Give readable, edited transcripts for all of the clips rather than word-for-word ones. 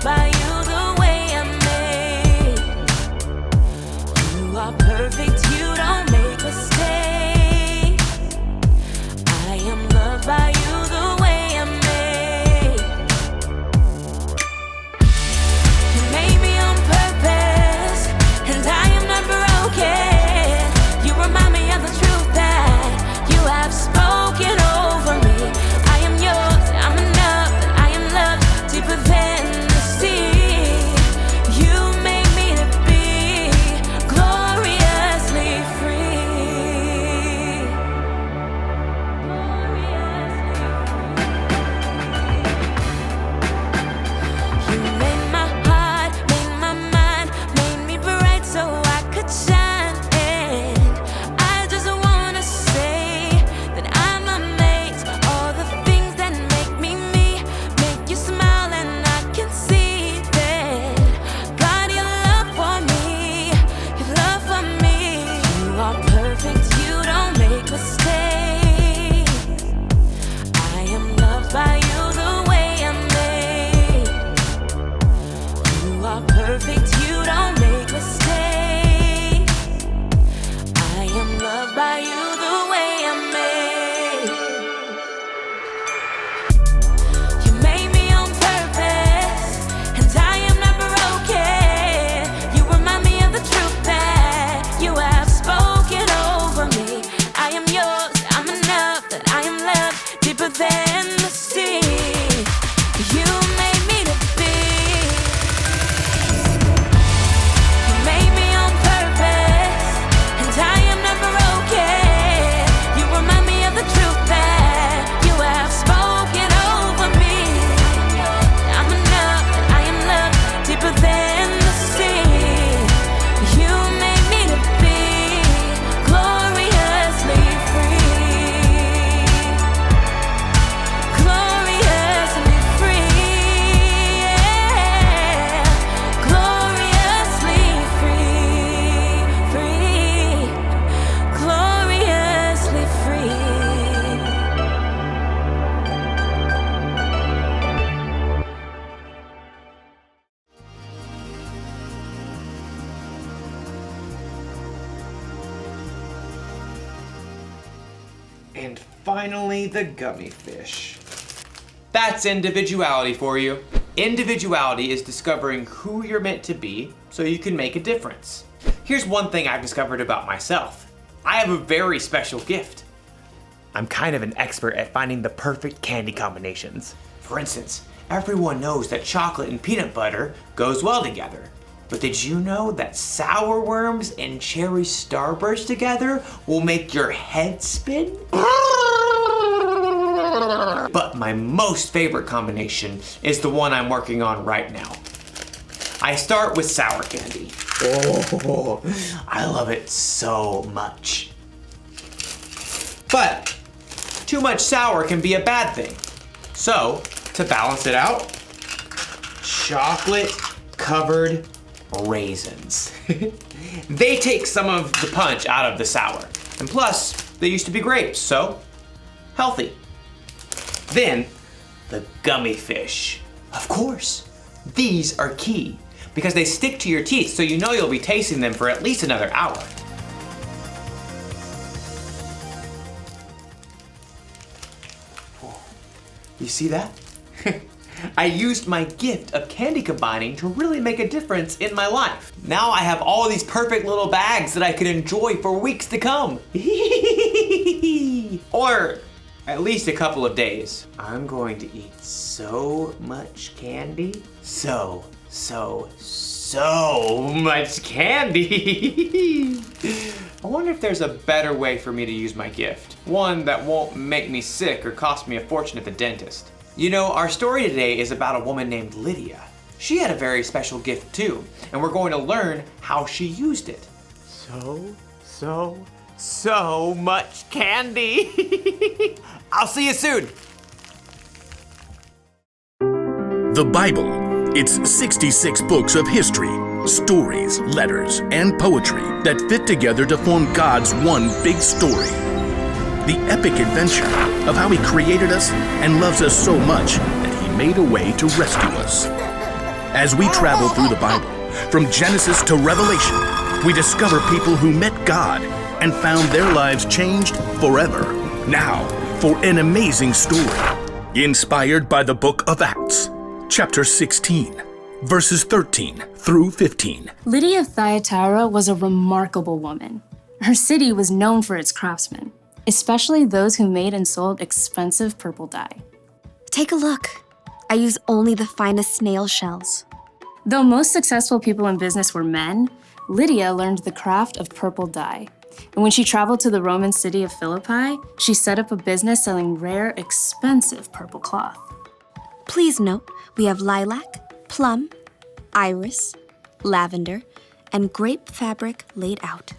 loved by you the way I'm made. You are perfect, you don't make mistakes. I am loved by you the way I'm made. You made me on purpose, and I am not broken. You remind me of the truth that you have spoken over me. I am yours, I'm enough, I am loved deeper than the sea. You made me to be gloriously free. You made my heart, made my mind, made me bright so I could shine. And I just wanna say that I'm amazed. All the things that make me me, make you smile, and I can see that. God, your love for me, your love for me. You are perfect, you don't make mistakes. I am loved by you the way I'm made. You are perfect, you don't make mistakes. I am loved by you the way I'm made. You made me on purpose, and I am not broken. You remind me of the truth that you have spoken over me. I am yours, I'm enough, that I am loved deeper than the sea. You made me to be. You made me on purpose, and I am not broken. You remind me of the truth that you have spoken over me. I'm enough, I am loved deeper than the sea. You made me to be gloriously free. Gloriously free. Yeah. Gloriously free. Free. Gloriously free. And finally, the gummy fish. That's individuality for you. Individuality is discovering who you're meant to be so you can make a difference. Here's one thing I've discovered about myself. I have a very special gift. I'm kind of an expert at finding the perfect candy combinations. For instance, everyone knows that chocolate and peanut butter goes well together. But did you know that sour worms and cherry starburst together will make your head spin? But my most favorite combination is the one I'm working on right now. I start with sour candy. Oh, I love it so much. But too much sour can be a bad thing. So, to balance it out, chocolate covered raisins. They take some of the punch out of the sour. And plus, they used to be grapes, so healthy. Then, the gummy fish. Of course, these are key because they stick to your teeth, so you know you'll be tasting them for at least another hour. You see that? I used my gift of candy combining to really make a difference in my life. Now I have all these perfect little bags that I can enjoy for weeks to come. Or at least a couple of days. I'm going to eat so much candy. So much candy. I wonder if there's a better way for me to use my gift. One that won't make me sick or cost me a fortune at the dentist. You know, our story today is about a woman named Lydia. She had a very special gift too, and we're going to learn how she used it. So much candy. I'll see you soon. The Bible. It's 66 books of history, stories, letters, and poetry that fit together to form God's one big story. The epic adventure of how He created us and loves us so much that He made a way to rescue us. As we travel through the Bible, from Genesis to Revelation, we discover people who met God and found their lives changed forever. Now, for an amazing story, inspired by the book of Acts, chapter 16, verses 13 through 15. Lydia of Thyatira was a remarkable woman. Her city was known for its craftsmen, especially those who made and sold expensive purple dye. Take a look. I use only the finest snail shells. Though most successful people in business were men, Lydia learned the craft of purple dye. And when she traveled to the Roman city of Philippi, she set up a business selling rare, expensive purple cloth. Please note, we have lilac, plum, iris, lavender, and grape fabric laid out.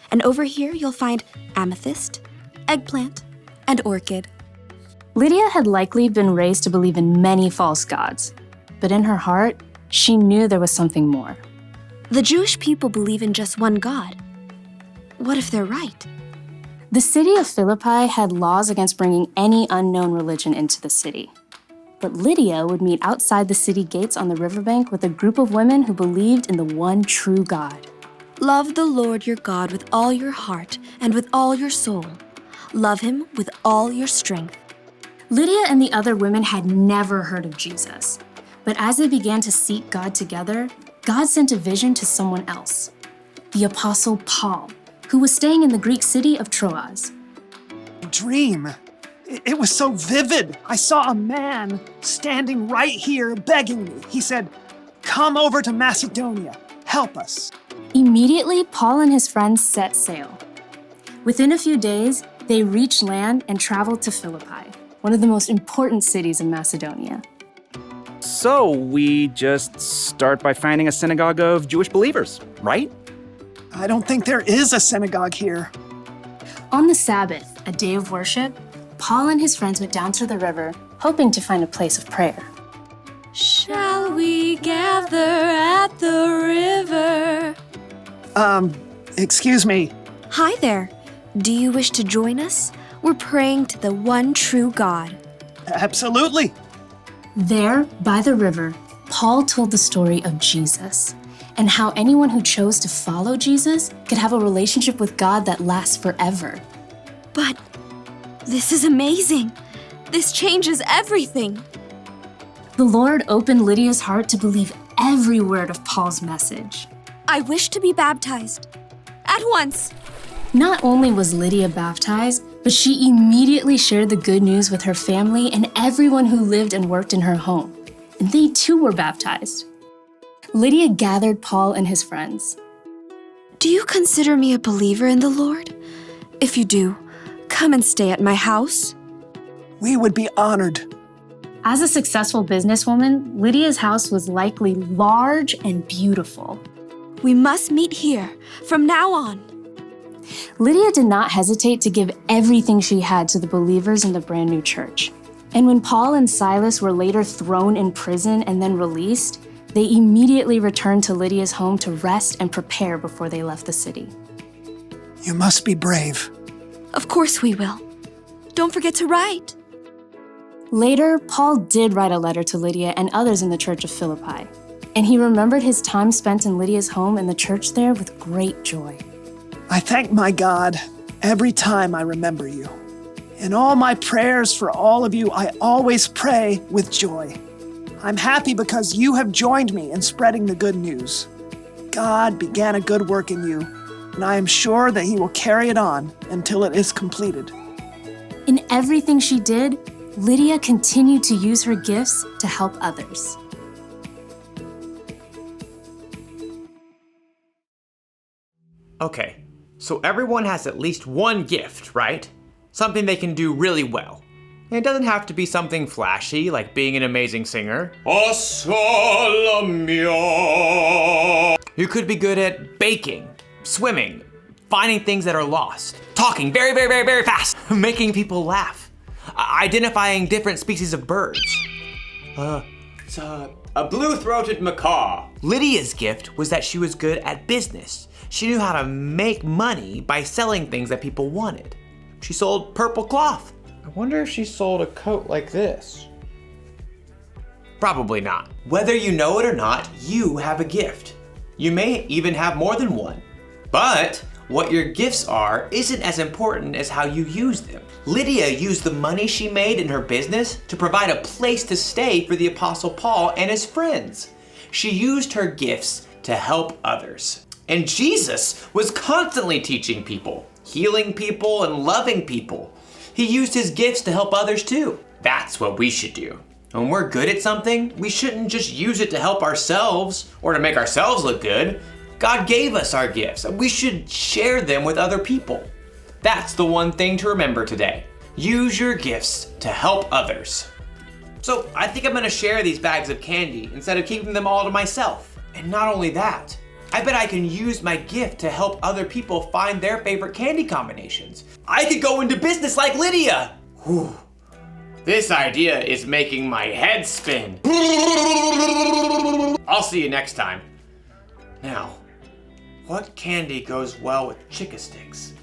And over here you'll find amethyst, eggplant, and orchid. Lydia had likely been raised to believe in many false gods, but in her heart, she knew there was something more. The Jewish people believe in just one God. What if they're right? The city of Philippi had laws against bringing any unknown religion into the city. But Lydia would meet outside the city gates on the riverbank with a group of women who believed in the one true God. Love the Lord your God with all your heart and with all your soul. Love him with all your strength. Lydia and the other women had never heard of Jesus. But as they began to seek God together, God sent a vision to someone else, the Apostle Paul, who was staying in the Greek city of Troas. Dream. It was so vivid. I saw a man standing right here begging me. He said, "Come over to Macedonia. Help us." Immediately, Paul and his friends set sail. Within a few days, they reached land and traveled to Philippi, one of the most important cities in Macedonia. So we just start by finding a synagogue of Jewish believers, right? I don't think there is a synagogue here. On the Sabbath, a day of worship, Paul and his friends went down to the river, hoping to find a place of prayer. Shall we gather at the river? Excuse me. Hi there. Do you wish to join us? We're praying to the one true God. Absolutely. There, by the river, Paul told the story of Jesus and how anyone who chose to follow Jesus could have a relationship with God that lasts forever. But this is amazing. This changes everything. The Lord opened Lydia's heart to believe every word of Paul's message. I wish to be baptized. At once. Not only was Lydia baptized, but she immediately shared the good news with her family and everyone who lived and worked in her home. And they too were baptized. Lydia gathered Paul and his friends. Do you consider me a believer in the Lord? If you do, come and stay at my house. We would be honored. As a successful businesswoman, Lydia's house was likely large and beautiful. We must meet here from now on. Lydia did not hesitate to give everything she had to the believers in the brand new church. And when Paul and Silas were later thrown in prison and then released, they immediately returned to Lydia's home to rest and prepare before they left the city. You must be brave. Of course we will. Don't forget to write. Later, Paul did write a letter to Lydia and others in the church of Philippi, and he remembered his time spent in Lydia's home and the church there with great joy. I thank my God every time I remember you. In all my prayers for all of you, I always pray with joy. I'm happy because you have joined me in spreading the good news. God began a good work in you, and I am sure that he will carry it on until it is completed. In everything she did, Lydia continued to use her gifts to help others. Okay, so everyone has at least one gift, right? Something they can do really well. And it doesn't have to be something flashy, like being an amazing singer. You could be good at baking, swimming, finding things that are lost, talking very, very, very, very fast, making people laugh, identifying different species of birds. It's a blue-throated macaw. Lydia's gift was that she was good at business. She knew how to make money by selling things that people wanted. She sold purple cloth. I wonder if she sold a coat like this. Probably not. Whether you know it or not, you have a gift. You may even have more than one. But what your gifts are isn't as important as how you use them. Lydia used the money she made in her business to provide a place to stay for the Apostle Paul and his friends. She used her gifts to help others. And Jesus was constantly teaching people, healing people, and loving people. He used his gifts to help others too. That's what we should do. When we're good at something, we shouldn't just use it to help ourselves or to make ourselves look good. God gave us our gifts, and we should share them with other people. That's the one thing to remember today. Use your gifts to help others. So I think I'm gonna share these bags of candy instead of keeping them all to myself. And not only that, I bet I can use my gift to help other people find their favorite candy combinations. I could go into business like Lydia. Whew. This idea is making my head spin. I'll see you next time. Now, what candy goes well with Chick-a sticks?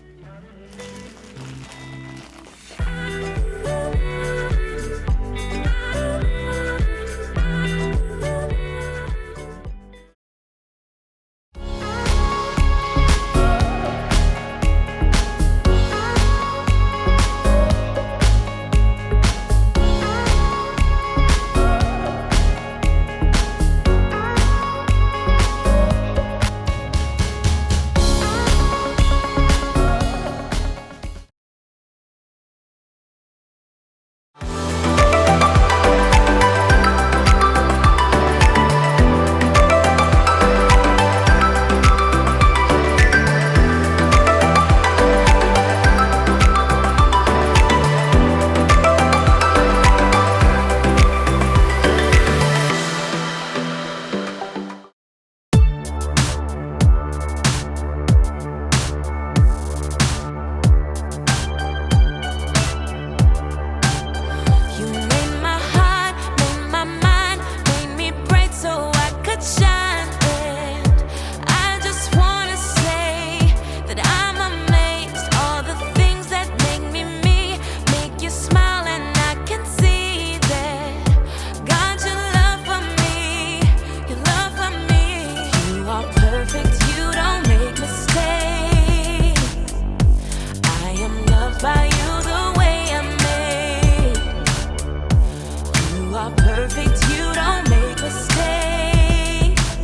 Perfect, you don't make mistakes.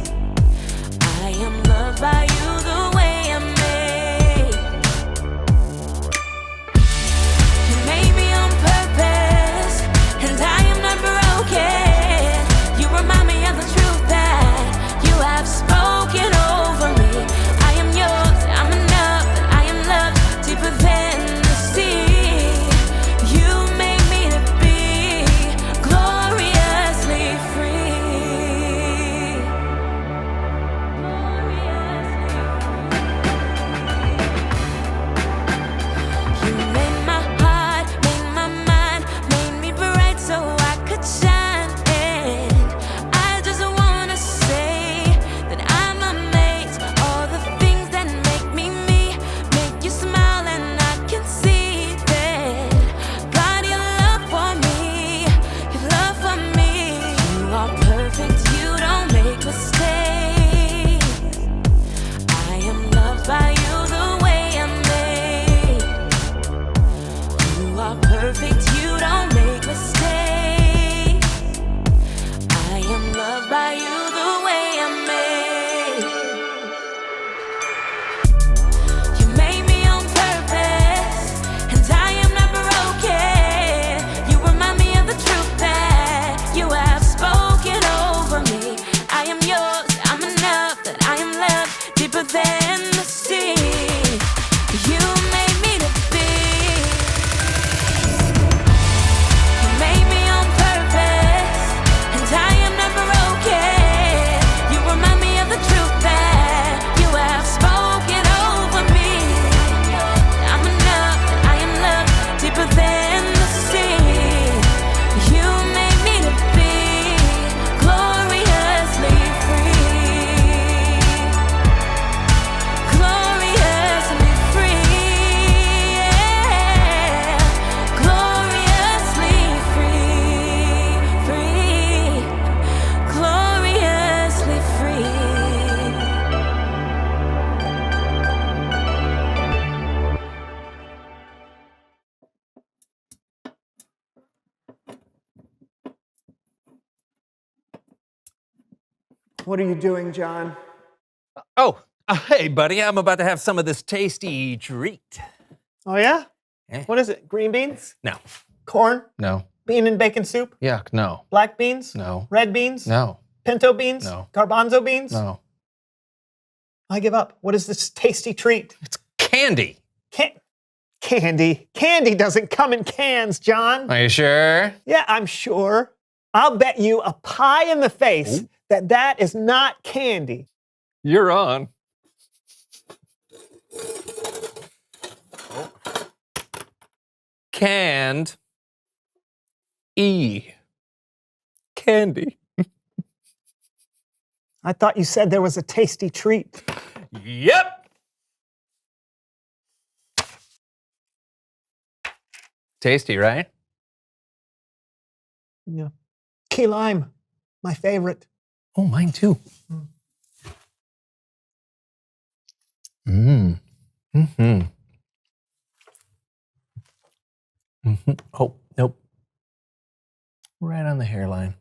What are you doing, John? Oh, hey, buddy, I'm about to have some of this tasty treat. Oh, yeah? Eh? What is it? Green beans? No. Corn? No. Bean and bacon soup? Yuck, no. Black beans? No. Red beans? No. Pinto beans? No. Garbanzo beans? No. I give up. What is this tasty treat? It's candy. Candy. Candy doesn't come in cans, John. Are you sure? Yeah, I'm sure. I'll bet you a pie in the face that is not candy. You're on. Canned candy. I thought you said there was a tasty treat. Yep. Tasty, right? Yeah. Key lime, my favorite. Oh, mine too. Mm. Mm-hmm. Mm-hmm. Oh, nope. Right on the hairline.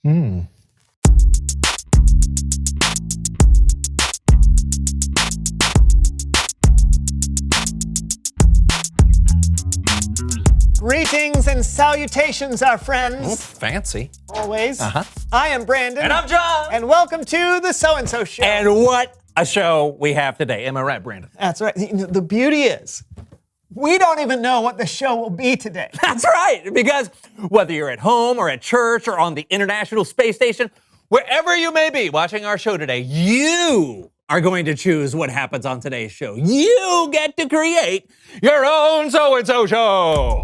Mm. Greetings and salutations, our friends. Oh, fancy. Always. Uh-huh. I am Brandon. And I'm John. And welcome to the So&SO Show. And what a show we have today. Am I right, Brandon? That's right. The beauty is, we don't even know what the show will be today. That's right, because whether you're at home or at church or on the International Space Station, wherever you may be watching our show today, you are going to choose what happens on today's show. You get to create your own So&So show.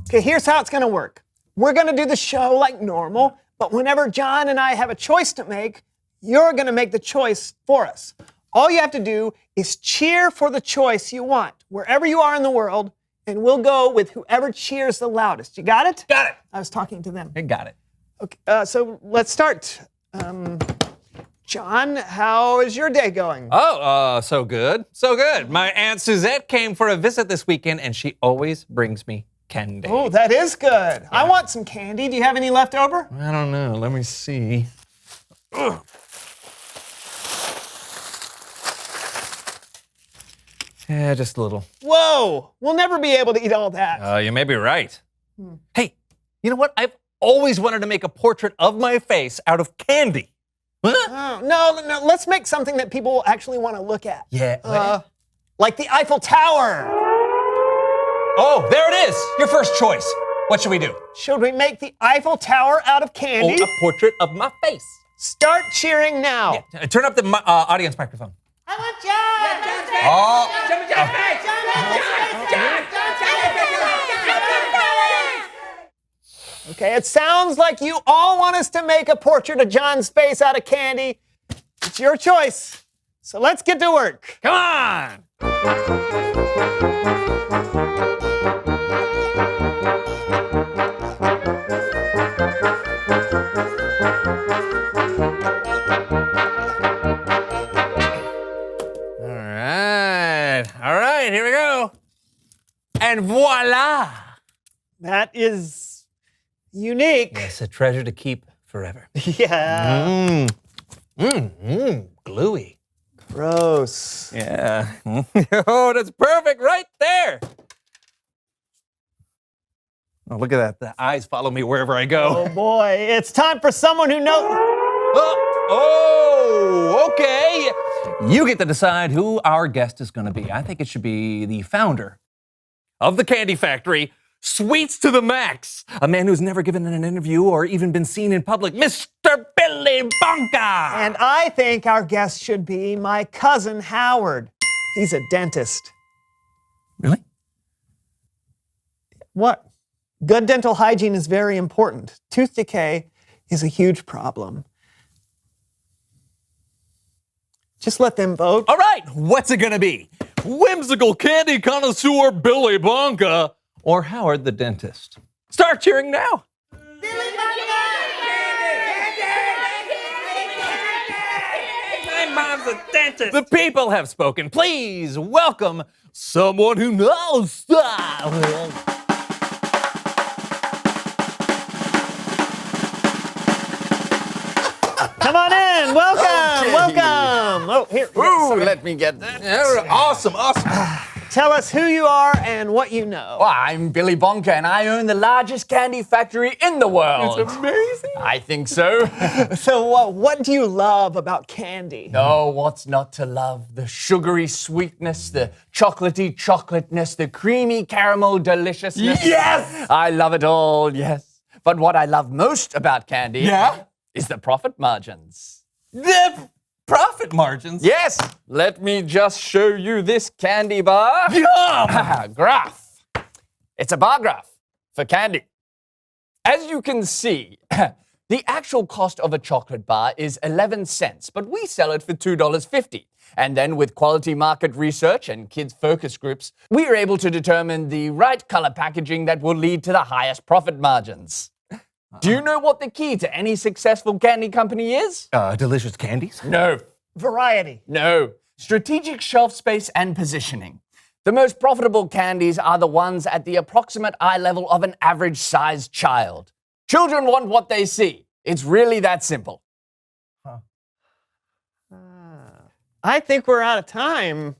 Okay, here's how it's going to work. We're going to do the show like normal, but whenever John and I have a choice to make, you're going to make the choice for us. All you have to do is cheer for the choice you want, wherever you are in the world, and we'll go with whoever cheers the loudest. You got it? Got it. I was talking to them. I got it. Okay, so let's start. John, how is your day going? Oh, so good. So good. My Aunt Suzette came for a visit this weekend, and she always brings me candy. Oh, that is good. Yeah. I want some candy. Do you have any left over? I don't know. Let me see. Ugh. Yeah, just a little. Whoa! We'll never be able to eat all that. You may be right. Hey, you know what? I've always wanted to make a portrait of my face out of candy. Huh? Oh, no, let's make something that people will actually want to look at. Yeah. Like the Eiffel Tower. Oh, there it is. Your first choice. What should we do? Should we make the Eiffel Tower out of candy? Oh, a portrait of my face. Start cheering now. Yeah, turn up the audience microphone. I want John! John's face! Oh. John's face! Okay, it sounds like you all want us to make a portrait of John's face out of candy. It's your choice. So let's get to work. Come on! All right, here we go. And voila! That is unique. Yes, a treasure to keep forever. Yeah. Gluey. Gross. Yeah. Oh, that's perfect right there. Oh, look at that. The eyes follow me wherever I go. Oh boy, it's time for someone who knows. Oh, okay. You get to decide who our guest is going to be. I think it should be the founder of the candy factory, Sweets to the Max, a man who's never given an interview or even been seen in public, Mr. Billy Bonka. And I think our guest should be my cousin Howard. He's a dentist. Really? What? Good dental hygiene is very important. Tooth decay is a huge problem. Just let them vote. All right, what's it gonna be? Whimsical candy connoisseur Billy Bonka or Howard the dentist? Start cheering now. Billy Bonka! My mom's a dentist. The people have spoken. Please welcome someone who knows stuff. Come on in. Welcome. Okay. Welcome. Oh, here. Ooh, let me get that. Awesome. Tell us who you are and what you know. Well, I'm Billy Bonker, and I own the largest candy factory in the world. It's amazing. I think so. So what do you love about candy? Oh, what's not to love? The sugary sweetness, the chocolatey chocolateness, the creamy caramel deliciousness. Yes! I love it all, yes. But what I love most about candy is the profit margins. The profit margins? Yes, let me just show you this candy bar. Yum! Graph. It's a bar graph for candy. As you can see, the actual cost of a chocolate bar is 11 cents, but we sell it for $2.50. And then with quality market research and kids focus groups, we are able to determine the right color packaging that will lead to the highest profit margins. Do you know what the key to any successful candy company is? Delicious candies? No. Variety. No. Strategic shelf space and positioning. The most profitable candies are the ones at the approximate eye level of an average-sized child. Children want what they see. It's really that simple. I think we're out of time.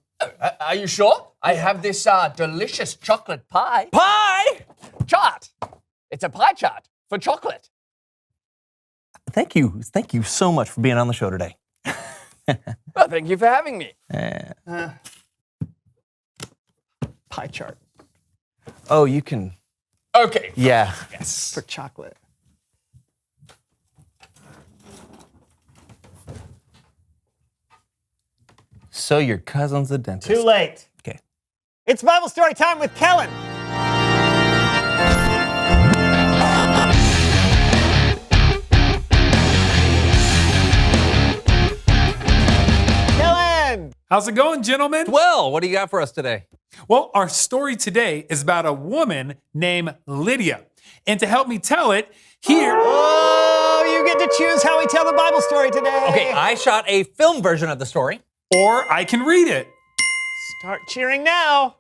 Are you sure? I have this delicious chocolate pie. Pie! Chart. It's a pie chart for chocolate. Thank you so much for being on the show today. Well, thank you for having me. Pie chart Oh, you can. Okay. Yeah. Yes. for chocolate. So your cousin's a dentist. Too late. Okay. It's Bible story time with Kellen. Kellen! How's it going, gentlemen? Well, what do you got for us today? Well, our story today is about a woman named Lydia. And to help me tell it, here. Oh, you get to choose how we tell the Bible story today. Okay, I shot a film version of the story. Or I can read it. Start cheering now.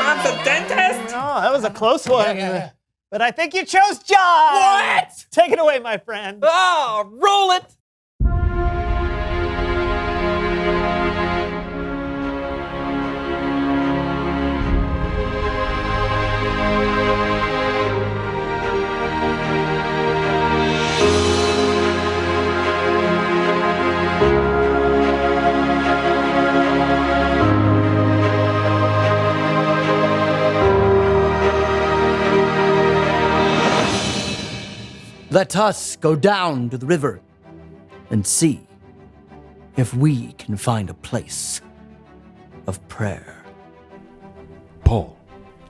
I'm the dentist. Oh, that was a close one. But I think you chose John. What? Take it away, my friend. Oh, roll it. Let us go down to the river and see if we can find a place of prayer. Paul,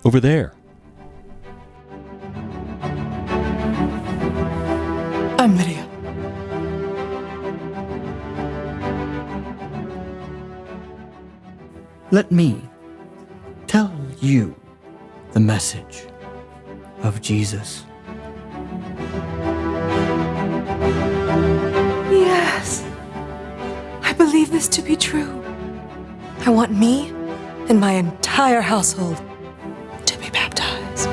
over there. I'm Lydia. Let me tell you the message of Jesus. Yes, I believe this to be true. I want me and my entire household to be baptized.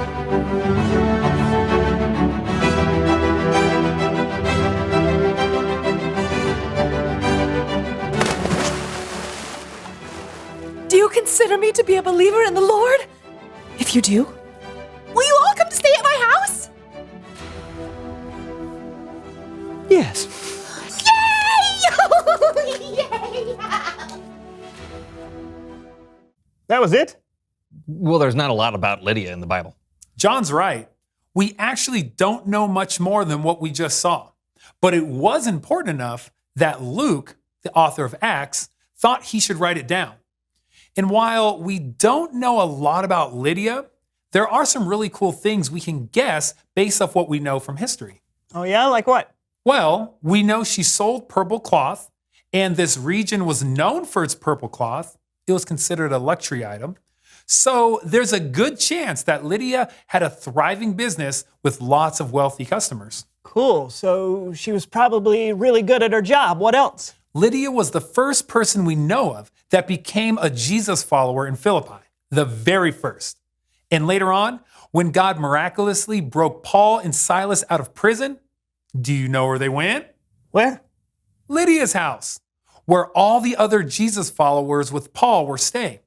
Do you consider me to be a believer in the Lord? If you do, will you all come to stay at my house? Yes. Yay! That was it? Well, there's not a lot about Lydia in the Bible. John's right. We actually don't know much more than what we just saw. But it was important enough that Luke, the author of Acts, thought he should write it down. And while we don't know a lot about Lydia, there are some really cool things we can guess based off what we know from history. Oh yeah, like what? Well, we know she sold purple cloth, and this region was known for its purple cloth. It was considered a luxury item. So there's a good chance that Lydia had a thriving business with lots of wealthy customers. Cool, so she was probably really good at her job. What else? Lydia was the first person we know of that became a Jesus follower in Philippi, the very first. And later on, when God miraculously broke Paul and Silas out of prison, do you know where they went? Where? Lydia's house, where all the other Jesus followers with Paul were staying.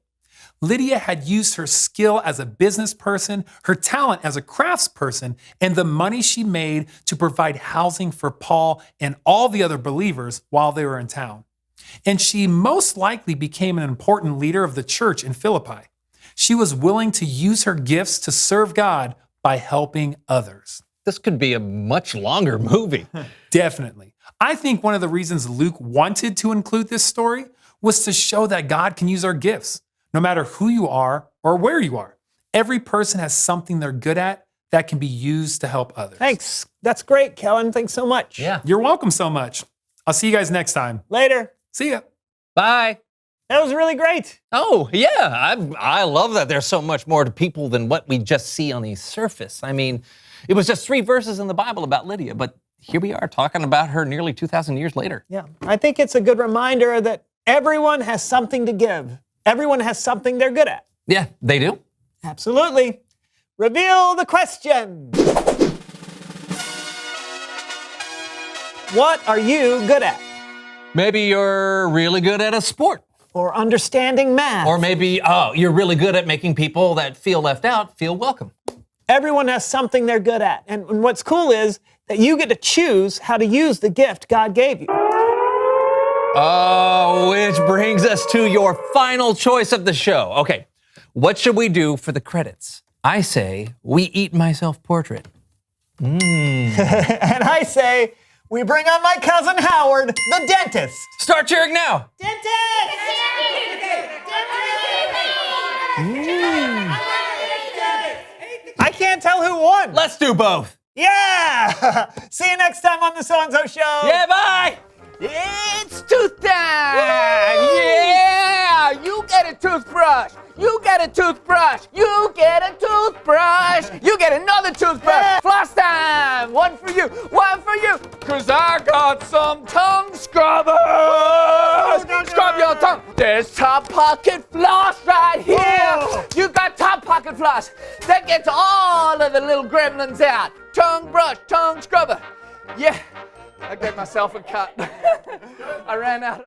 Lydia had used her skill as a business person, her talent as a craftsperson, and the money she made to provide housing for Paul and all the other believers while they were in town. And she most likely became an important leader of the church in Philippi. She was willing to use her gifts to serve God by helping others. This could be a much longer movie. Definitely. I think one of the reasons Luke wanted to include this story was to show that God can use our gifts, no matter who you are or where you are. Every person has something they're good at that can be used to help others. Thanks. That's great, Kellen. Thanks so much. Yeah. You're welcome so much. I'll see you guys next time. Later. See ya. Bye. That was really great. Oh, yeah. I love that there's so much more to people than what we just see on the surface. I mean, it was just 3 verses in the Bible about Lydia, but here we are talking about her nearly 2,000 years later. Yeah. I think it's a good reminder that everyone has something to give. Everyone has something they're good at. Yeah, they do. Absolutely. Reveal the question. What are you good at? Maybe you're really good at a sport. Or understanding math. Or maybe, you're really good at making people that feel left out feel welcome. Everyone has something they're good at. And what's cool is that you get to choose how to use the gift God gave you. Oh, which brings us to your final choice of the show. Okay, what should we do for the credits? I say we eat my self-portrait. And I say we bring on my cousin Howard, the dentist. Start cheering now. Dentist! I can't tell who won. Let's do both. Yeah! See you next time on the So&So Show. Yeah, bye! It's tooth time! Yeah! You get a toothbrush! You get a toothbrush! You get a toothbrush! You get another toothbrush! Yeah. Floss time! One for you! One for you! 'Cause I got some tongue scrubbers! Scrub your tongue! There's top pocket floss right here! Whoa. You got top pocket floss! That gets all of the little gremlins out! Tongue brush, tongue scrubber! Yeah! I gave myself a cut. I ran out.